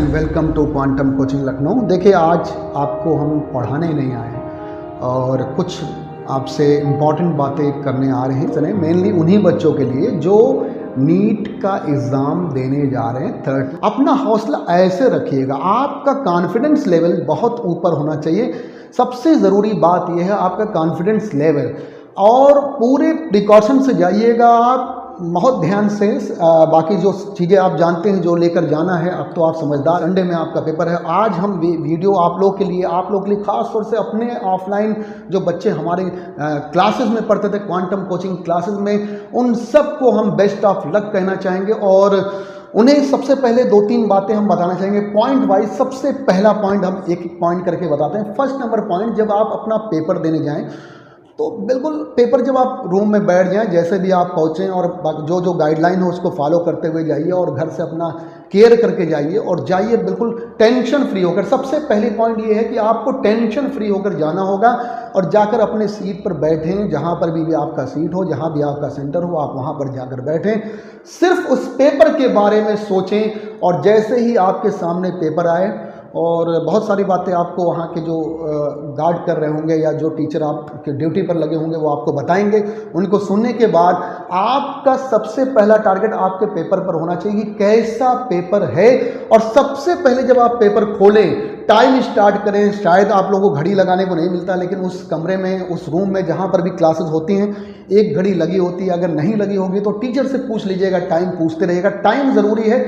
And welcome to quantum coaching Lucknow. देखिए, आज आपको हम पढ़ाने नहीं आए और कुछ आपसे इम्पॉर्टेंट बातें करने आ रहे हैं, मेनली उन्हीं बच्चों के लिए जो नीट का एग्ज़ाम देने जा रहे हैं। थर्ड, अपना हौसला ऐसे रखिएगा, आपका कॉन्फिडेंस लेवल बहुत ऊपर होना चाहिए। सबसे ज़रूरी बात यह है आपका कॉन्फिडेंस लेवल, और पूरे प्रिकॉशन से जाइएगा आप, बहुत ध्यान से। बाकी जो चीज़ें आप जानते हैं जो लेकर जाना है, अब तो आप समझदार। संडे में आपका पेपर है। आज हम वीडियो आप लोग के लिए खास तौर से अपने ऑफलाइन जो बच्चे हमारे क्लासेस में पढ़ते थे, क्वांटम कोचिंग क्लासेस में, उन सबको हम बेस्ट ऑफ लक कहना चाहेंगे और उन्हें सबसे पहले 2-3 बातें हम बताना चाहेंगे पॉइंट वाइज। सबसे पहला पॉइंट हम एक एक पॉइंट करके बताते हैं। फर्स्ट नंबर पॉइंट, जब आप अपना पेपर देने जाएं तो बिल्कुल पेपर जब आप रूम में बैठ जाएं, जैसे भी आप पहुँचें और जो गाइडलाइन हो उसको फॉलो करते हुए जाइए और घर से अपना केयर करके जाइए और जाइए बिल्कुल टेंशन फ्री होकर। सबसे पहली पॉइंट ये है कि आपको टेंशन फ्री होकर जाना होगा और जाकर अपने सीट पर बैठें। जहाँ पर भी आपका सीट हो, जहाँ भी आपका सेंटर हो, आप वहाँ पर जाकर बैठें। सिर्फ उस पेपर के बारे में सोचें और जैसे ही आपके सामने पेपर आए, और बहुत सारी बातें आपको वहाँ के जो गार्ड कर रहे होंगे या जो टीचर आपके ड्यूटी पर लगे होंगे वो आपको बताएंगे। उनको सुनने के बाद आपका सबसे पहला टारगेट आपके पेपर पर होना चाहिए कि कैसा पेपर है। और सबसे पहले जब आप पेपर खोलें, टाइम स्टार्ट करें। शायद आप लोगों को घड़ी लगाने को नहीं मिलता, लेकिन उस कमरे में, उस रूम में जहाँ पर भी क्लासेस होती हैं, एक घड़ी लगी होती है। अगर नहीं लगी होगी तो टीचर से पूछ लीजिएगा, टाइम पूछते रहिएगा। टाइम ज़रूरी है,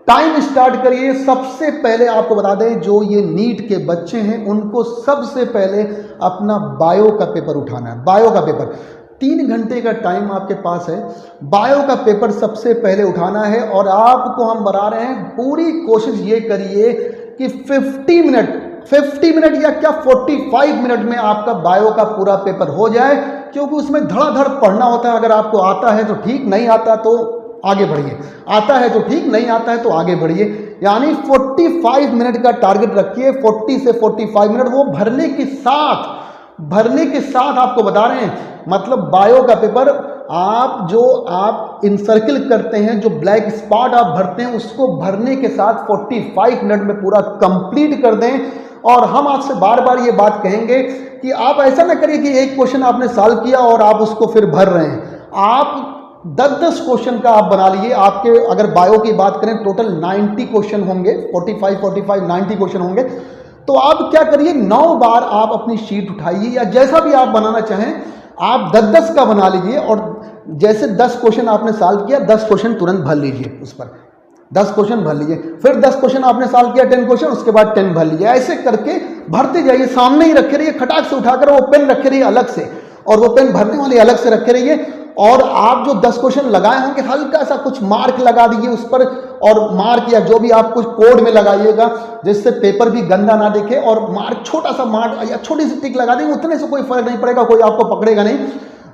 टाइम स्टार्ट करिए। सबसे पहले आपको बता दें, जो ये नीट के बच्चे हैं उनको सबसे पहले अपना बायो का पेपर उठाना है। बायो का पेपर 3 घंटे का टाइम आपके पास है। बायो का पेपर सबसे पहले उठाना है और आपको हम बता रहे हैं, पूरी कोशिश ये करिए कि 50 मिनट या क्या 45 मिनट में आपका बायो का पूरा पेपर हो जाए, क्योंकि उसमें धड़ाधड़ पढ़ना होता है। अगर आपको आता है तो ठीक, नहीं आता तो आगे बढ़िए। आता है तो ठीक, नहीं आता है तो आगे बढ़िए। यानी 45 मिनट का टारगेट रखिए। 40 से 45 मिनट वो भरने के साथ आपको बता रहे हैं। मतलब बायो का पेपर आप इनसर्किल करते हैं, जो ब्लैक स्पॉट आप भरते हैं, उसको भरने के साथ 45 मिनट में पूरा कंप्लीट कर दें। और हम आपसे बार बार ये बात कहेंगे कि आप ऐसा ना करिए कि एक क्वेश्चन आपने सॉल्व किया और आप उसको फिर भर रहे हैं। आप 10-10 क्वेश्चन का आप बना लीजिए। आपके अगर बायो की बात करें, टोटल 90 क्वेश्चन होंगे, 45 90 क्वेश्चन होंगे। तो आप क्या करिए, 9 बार आप अपनी शीट उठाइए, या जैसा भी आप बनाना चाहें आप 10-10 का बना लीजिए। और जैसे 10 क्वेश्चन आपने सॉल्व किया, 10 क्वेश्चन तुरंत भर लीजिए। उस पर 10 क्वेश्चन भर लीजिए। फिर 10 क्वेश्चन आपने सॉल्व किया, 10 क्वेश्चन, उसके बाद 10 भर लीजिए। ऐसे करके भरते जाइए। सामने ही रखे रहिए, खटाक से उठाकर वो पेन रखे रहिए अलग से, और वो पेन भरने वाले अलग से रखे रहिए। और आप जो 10 क्वेश्चन लगाए होंगे, हल्का सा कुछ मार्क लगा दीजिए उस पर, और मार्क या जो भी आप कुछ कोड में लगाइएगा, जिससे पेपर भी गंदा ना दिखे। और मार्क, छोटा सा मार्क या छोटी सी टिक लगा देंगे, उतने से कोई फर्क नहीं पड़ेगा, कोई आपको पकड़ेगा नहीं।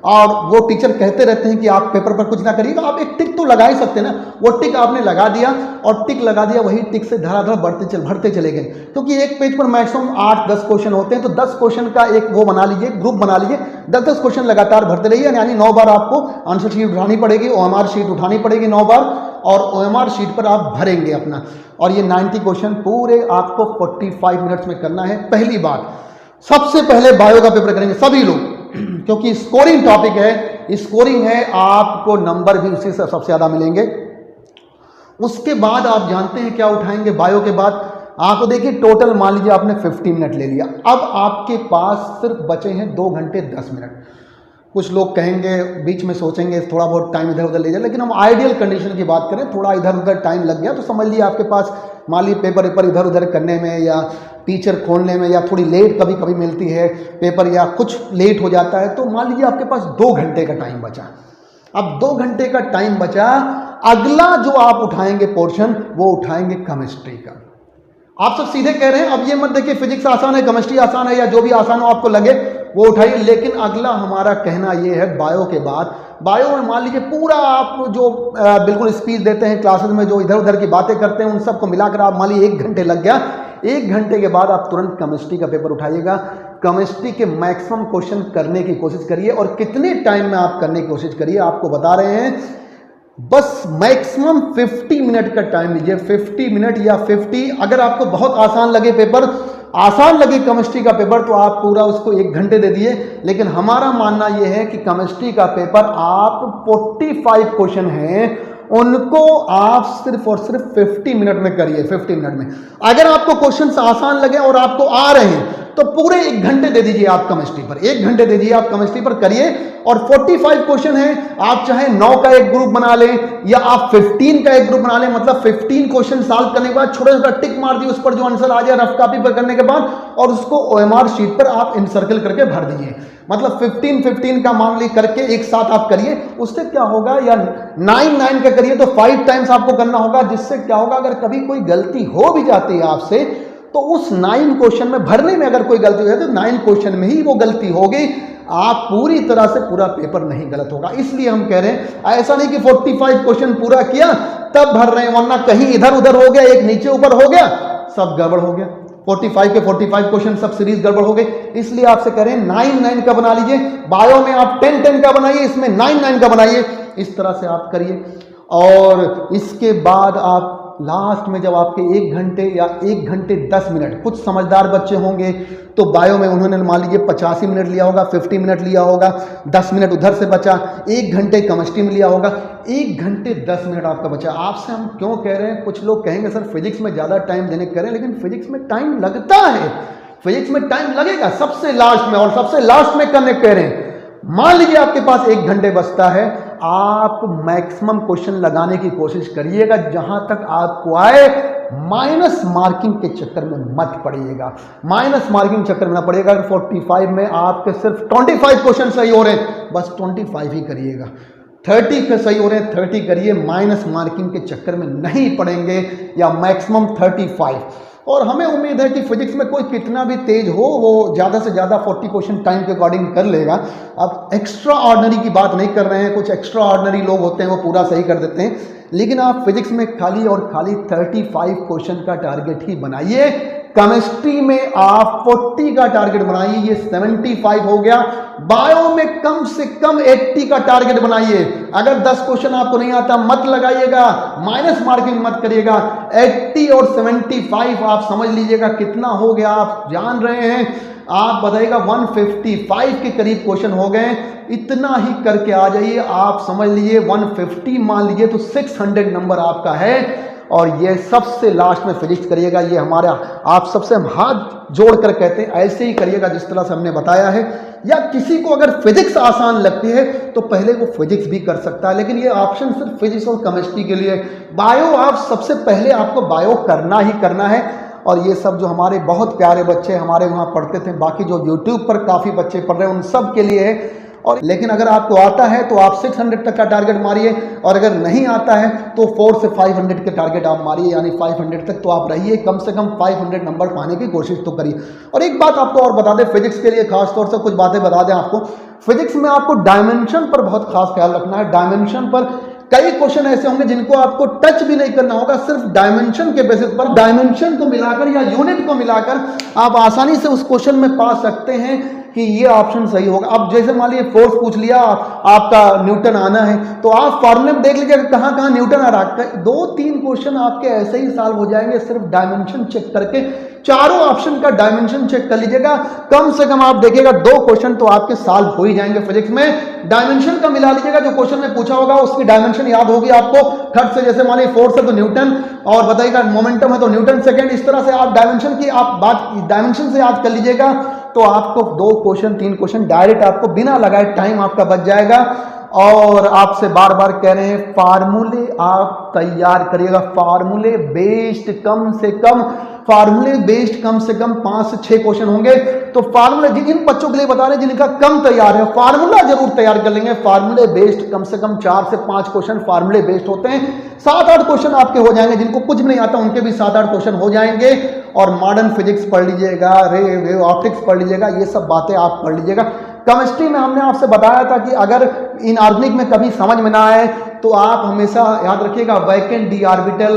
और वो टीचर कहते रहते हैं कि आप पेपर पर कुछ ना करिएगा, आप एक टिक तो लगा ही सकते हैं ना। वो टिक आपने लगा दिया, और टिक लगा दिया, वही टिक से धड़ाधड़ भरते चले गए। क्योंकि एक पेज पर मैक्सिमम 8-10 क्वेश्चन होते हैं, तो 10 क्वेश्चन का एक वो बना लीजिए, ग्रुप बना लीजिए। 10-10 क्वेश्चन लगातार भरते रहिए। यानी 9 बार आपको आंसर शीट उठानी पड़ेगी, OMR शीट उठानी पड़ेगी 9 बार, और OMR शीट पर आप भरेंगे अपना। और ये 90 क्वेश्चन पूरे आपको 45 मिनट्स में करना है। पहली बात, सबसे पहले बायो का पेपर करेंगे सभी लोग, क्योंकि स्कोरिंग टॉपिक है, स्कोरिंग है, आपको नंबर भी उसी से सबसे ज़्यादा मिलेंगे। उसके बाद आप जानते हैं क्या उठाएंगे बायो के बाद। आपको देखिए, टोटल मान लीजिए आपने 50 मिनट ले लिया। अब आपके पास सिर्फ बचे हैं 2 घंटे 10 मिनट। कुछ लोग कहेंगे, बीच में सोचेंगे थोड़ा बहुत टाइम इधर उधर ले जाए, लेकिन हम आइडियल कंडीशन की बात करें, थोड़ा इधर उधर टाइम लग गया तो समझ लीजिए आपके पास, मान लीजिए पेपर इधर उधर करने में या टीचर खोलने में, या थोड़ी लेट कभी कभी मिलती है पेपर, या कुछ लेट हो जाता है, तो मान लीजिए आपके पास 2 घंटे का टाइम बचा। अब 2 घंटे का टाइम बचा, अगला जो आप उठाएंगे पोर्शन, वो उठाएंगे केमिस्ट्री का। आप सब सीधे कह रहे हैं, अब ये मत देखिए फिजिक्स आसान है, केमिस्ट्री आसान है, या जो भी आसान हो आपको लगे वो उठाइए। लेकिन अगला हमारा कहना ये है, बायो के बाद, बायो में मान लीजिए पूरा आप जो बिल्कुल स्पीच देते हैं क्लासेस में, जो इधर उधर की बातें करते हैं, उन सबको मिलाकर आप मान लीजिए 1 घंटे लग गया। 1 घंटे के बाद आप तुरंत केमिस्ट्री का पेपर उठाइएगा। केमिस्ट्री के मैक्सिमम क्वेश्चन करने की कोशिश करिए, और कितने टाइम में आप करने की कोशिश करिए। आपको बता रहे हैं बस मैक्सिमम 50 मिनट का टाइम लीजिए, 50 मिनट या 50। अगर आपको बहुत आसान लगे पेपर, आसान लगे केमिस्ट्री का पेपर, तो आप पूरा उसको 1 घंटे दे दिए। लेकिन हमारा मानना यह है कि केमिस्ट्री का पेपर आप 45 क्वेश्चन हैं, उनको आप सिर्फ और सिर्फ 50 मिनट में करिए, 50 मिनट में। अगर आपको क्वेश्चंस आसान लगे और आपको आ रहे हैं तो पूरे 1 घंटे दे दीजिए आप केमिस्ट्री पर, 1 घंटे दे दीजिए आप केमिस्ट्री पर करिए। और 45 क्वेश्चन है, आप चाहे 9 का एक ग्रुप बना लें या आप 15 का एक ग्रुप बना लें, मतलब 15 क्वेश्चन सॉल्व करने के बाद छोटा छोटा टिक मार दिए उस पर जो आंसर आ जाए रफ कॉपी पर करने के बाद, और उसको OMR शीट पर आप इनसर्कल करके भर दीजिए। मतलब 15 का मान ली करके एक साथ आप करिए। उससे क्या होगा, या 9 का करिए तो 5 टाइम्स आपको करना होगा, जिससे क्या होगा अगर कभी कोई गलती हो भी जाती है आपसे तो उस 9 क्वेश्चन में भरने में अगर कोई गलती हो जाए तो 9 क्वेश्चन में ही वो गलती होगी, आप पूरी तरह से पूरा पेपर नहीं गलत होगा। इसलिए हम कह रहे हैं ऐसा नहीं कि 45 क्वेश्चन पूरा किया तब भर रहे हैं, वरना कहीं इधर उधर हो गया, एक नीचे ऊपर हो गया, सब गड़बड़ हो गया। 45 के 45 क्वेश्चन सब सीरीज गड़बड़ हो गए। इसलिए आपसे कह रहे हैं 9 का बना लीजिए, बायो में आप 10 का बनाइए, इसमें 9 का बनाइए, इस तरह से आप करिए। और इसके बाद आप लास्ट में जब आपके 1 घंटे या 1 घंटे 10 मिनट, कुछ समझदार बच्चे होंगे तो बायो में उन्होंने मान लीजिए 85 मिनट लिया होगा, 50 मिनट लिया होगा, 10 मिनट उधर से बचा, 1 घंटे केमिस्ट्री में लिया होगा, 1 घंटे 10 मिनट आपका बचा। आपसे हम क्यों कह रहे हैं, कुछ लोग कहेंगे सर फिजिक्स में ज़्यादा टाइम देने कह रहे हैं, लेकिन फिजिक्स में टाइम लगता है, फिजिक्स में टाइम लगेगा सबसे लास्ट में, और सबसे लास्ट में करने कह रहे हैं। मान लीजिए आपके पास 1 घंटे बचता है, आप मैक्सिमम क्वेश्चन लगाने की कोशिश करिएगा, जहां तक आपको आए माइनस मार्किंग के चक्कर में मत पड़िएगा, माइनस मार्किंग चक्कर में ना पड़िएगा। 45 में आपके सिर्फ 25 क्वेश्चन सही हो रहे हैं, बस 25 ही करिएगा। 30 के सही हो रहे हैं 30 करिए, माइनस मार्किंग के चक्कर में नहीं पड़ेंगे, या मैक्सिमम 35। और हमें उम्मीद है कि फिजिक्स में कोई कितना भी तेज हो वो ज़्यादा से ज़्यादा 40 क्वेश्चन टाइम के अकॉर्डिंग कर लेगा। अब एक्स्ट्रा ऑर्डिनरी की बात नहीं कर रहे हैं, कुछ एक्स्ट्रा ऑर्डिनरी लोग होते हैं वो पूरा सही कर देते हैं, लेकिन आप फिजिक्स में खाली और खाली 35 क्वेश्चन का टारगेट ही बनाइए। केमिस्ट्री में आप 40 का टारगेट बनाइए, ये 75 हो गया। बायो में कम से कम 80 का टारगेट बनाइए। अगर 10 क्वेश्चन आपको नहीं आता मत लगाइएगा, माइनस मार्किंग मत करिएगा। 80 और 75 आप समझ लीजिएगा कितना हो गया, आप जान रहे हैं, आप बताइएगा 155 के करीब क्वेश्चन हो गए। इतना ही करके आ जाइए, आप समझ लीजिए 150 मान लीजिए तो 600 नंबर आपका है। और ये सबसे लास्ट में फिजिक्स करिएगा, ये हमारा आप सबसे हम हाथ जोड़कर कहते हैं ऐसे ही करिएगा जिस तरह से हमने बताया है। या किसी को अगर फिजिक्स आसान लगती है तो पहले वो फिजिक्स भी कर सकता है, लेकिन ये ऑप्शन सिर्फ फिजिक्स और केमिस्ट्री के लिए। बायो आप सबसे पहले आपको बायो करना ही करना है। और ये सब जो हमारे बहुत प्यारे बच्चे हमारे वहाँ पढ़ते थे, बाकी जो यूट्यूब पर काफ़ी बच्चे पढ़ रहे हैं उन सब के लिए है। और लेकिन अगर आपको आता है तो आप 600 तक का टारगेट मारिए, और अगर नहीं आता है तो 4 से 500 के टारगेट आप मारिए, यानी 500 तक तो आप रहिए, कम से कम 500 नंबर पाने की कोशिश तो करिए। और एक बात आपको और बता दें, फिजिक्स के लिए खास तौर से कुछ बातें बता दें आपको। फिजिक्स में आपको डायमेंशन पर बहुत खास ख्याल रखना है। डायमेंशन पर कई क्वेश्चन ऐसे होंगे जिनको आपको टच भी नहीं करना होगा, सिर्फ डायमेंशन के बेसिस पर, डायमेंशन को मिलाकर या यूनिट को मिलाकर आप आसानी से उस क्वेश्चन में पा सकते हैं कि ये ऑप्शन सही होगा। अब जैसे मान लीजिए फोर्स पूछ लिया, आपका न्यूटन आना है, तो आप फॉर्मूले में देख लीजिएगा कहाँ कहाँ न्यूटन आ रहा है। 2-3 क्वेश्चन आपके ऐसे ही सॉल्व हो जाएंगे सिर्फ डायमेंशन चेक करके। चारों ऑप्शन का डायमेंशन चेक कर लीजिएगा, कम से कम आप देखिएगा 2 क्वेश्चन तो आपके सॉल्व हो ही जाएंगे फिजिक्स में। डायमेंशन का मिला लीजिएगा, जो क्वेश्चन में पूछा होगा उसकी डायमेंशन याद होगी आपको। थर्ड से जैसे मान लीजिए फोर्स है तो न्यूटन, और बताइएगा मोमेंटम है तो न्यूटन सेकेंड। इस तरह से आप डायमेंशन की आप बात डायमेंशन से याद कर लीजिएगा, तो आपको 2 क्वेश्चन 3 क्वेश्चन डायरेक्ट आपको बिना लगाए टाइम आपका बच जाएगा। और आपसे बार बार कह रहे हैं फार्मूले आप तैयार करिएगा, फार्मूले बेस्ड कम से कम, फार्मूले बेस्ड कम से कम 5 से 6 क्वेश्चन होंगे। तो फार्मूले जिन बच्चों के लिए बता रहे हैं जिनका कम तैयार है, फार्मूला जरूर तैयार कर लेंगे। फार्मूले बेस्ड कम से कम 4 से 5 क्वेश्चन फार्मूले बेस्ड होते हैं। 7-8 क्वेश्चन आपके हो जाएंगे, जिनको कुछ भी नहीं आता उनके भी 7-8 क्वेश्चन हो जाएंगे। और मॉडर्न फिजिक्स पढ़ लीजिएगा, वेव ऑप्टिक्स पढ़ लीजिएगा, ये सब बातें आप पढ़ लीजिएगा। केमिस्ट्री में हमने आपसे बताया था कि अगर इनऑर्गेनिक में कभी समझ में ना आए तो आप हमेशा याद रखिएगा vacant D orbital,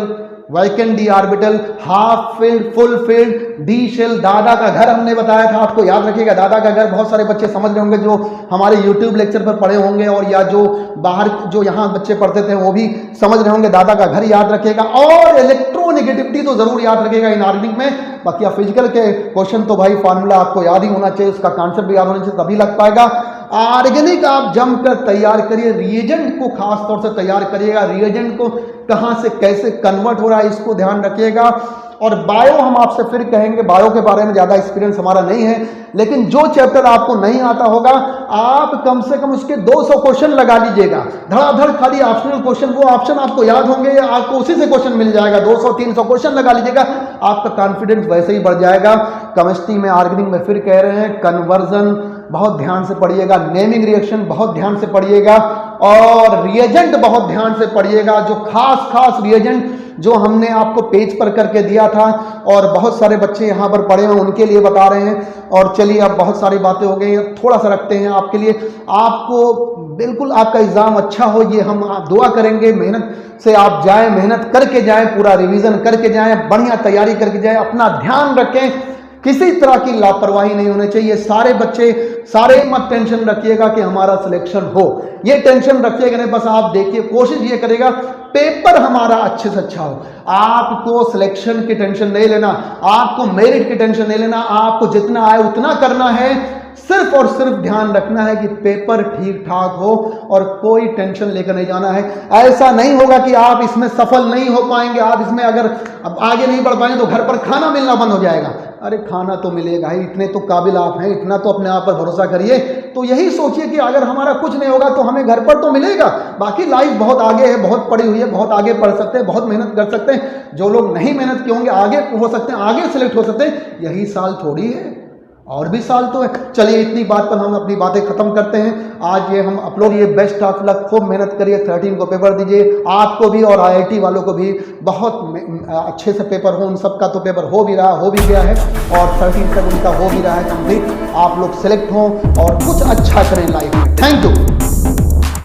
vacant D orbital, half filled, full filled, D shell, दादा का घर हमने बताया था आपको, याद रखिएगा दादा का घर। बहुत सारे बच्चे समझ रहे होंगे जो हमारे YouTube लेक्चर पर पढ़े होंगे, और या जो बाहर जो यहाँ बच्चे पढ़ते थे वो भी समझ रहे होंगे। दादा का घर याद रखिएगा, और इलेक्ट्रोनेगेटिविटी तो जरूर याद रखिएगा इनऑर्गेनिक में। बाकी आप फिजिकल के क्वेश्चन तो भाई फार्मूला आपको याद ही होना चाहिए, उसका कॉन्सेप्ट भी याद होना चाहिए, तभी लग पाएगा। ऑर्गेनिक आप जमकर तैयार करिए, रिएजेंट को खास तौर से तैयार करिएगा, रिएजेंट को कहां से कैसे कन्वर्ट हो रहा है इसको ध्यान रखिएगा। और बायो हम आपसे फिर कहेंगे, बायो के बारे में ज्यादा एक्सपीरियंस हमारा नहीं है, लेकिन जो चैप्टर आपको नहीं आता होगा आप कम से कम उसके 200 क्वेश्चन लगा लीजिएगा, धड़ाधड़ खाली ऑप्शनल क्वेश्चन, वो ऑप्शन आपको याद होंगे, आपको उसी से क्वेश्चन मिल जाएगा। 200-300 क्वेश्चन लगा लीजिएगा, आपका कॉन्फिडेंस वैसे ही बढ़ जाएगा। केमिस्ट्री में, ऑर्गेनिक में फिर कह रहे हैं, कन्वर्जन बहुत ध्यान से पढ़िएगा, नेमिंग रिएक्शन बहुत ध्यान से पढ़िएगा, और रिएजेंट बहुत ध्यान से पढ़िएगा। जो खास रिएजेंट जो हमने आपको पेज पर करके दिया था, और बहुत सारे बच्चे यहाँ पर पढ़े हैं उनके लिए बता रहे हैं। और चलिए अब बहुत सारी बातें हो गई, थोड़ा सा रखते हैं आपके लिए, आपको बिल्कुल आपका एग्जाम अच्छा हो ये हम दुआ करेंगे। मेहनत से आप जाएं, मेहनत करके जाएं, पूरा रिवीजन करके जाएं, बढ़िया तैयारी करके जाएं, अपना ध्यान रखें, किसी तरह की लापरवाही नहीं होनी चाहिए। सारे बच्चे सारे मत टेंशन रखिएगा कि हमारा सिलेक्शन हो, ये टेंशन रखिएगा नहीं, बस आप देखिए, कोशिश ये करेगा पेपर हमारा अच्छे से अच्छा हो। आपको सिलेक्शन की टेंशन नहीं लेना, आपको मेरिट की टेंशन नहीं लेना, आपको जितना आए उतना करना है, सिर्फ और सिर्फ ध्यान रखना है कि पेपर ठीक ठाक हो, और कोई टेंशन लेकर नहीं जाना है। ऐसा नहीं होगा कि आप इसमें सफल नहीं हो पाएंगे, आप इसमें अगर अब आगे नहीं बढ़ पाएंगे तो घर पर खाना मिलना बंद हो जाएगा। अरे खाना तो मिलेगा ही, इतने तो काबिल आप हैं, इतना तो अपने आप पर भरोसा करिए। तो यही सोचिए कि अगर हमारा कुछ नहीं होगा तो हमें घर पर तो मिलेगा, बाकी लाइफ बहुत आगे है, बहुत पड़ी हुई है, बहुत आगे पढ़ सकते हैं, बहुत मेहनत कर सकते हैं। जो लोग नहीं मेहनत किए होंगे आगे हो सकते हैं, आगे सेलेक्ट हो सकते हैं। यही साल थोड़ी है, और भी साल तो है। चलिए इतनी बात पर हम अपनी बातें खत्म करते हैं। आज ये हम अपलोड, ये बेस्ट ऑफ लक, खूब मेहनत करिए, 13 को पेपर दीजिए, आपको भी और IIT वालों को भी बहुत अच्छे से पेपर हो। उन सबका तो पेपर हो भी रहा, हो भी गया है, और 13 तक उनका हो भी रहा है कंप्लीट। आप लोग सेलेक्ट हों और कुछ अच्छा करें लाइफ में। Thank you.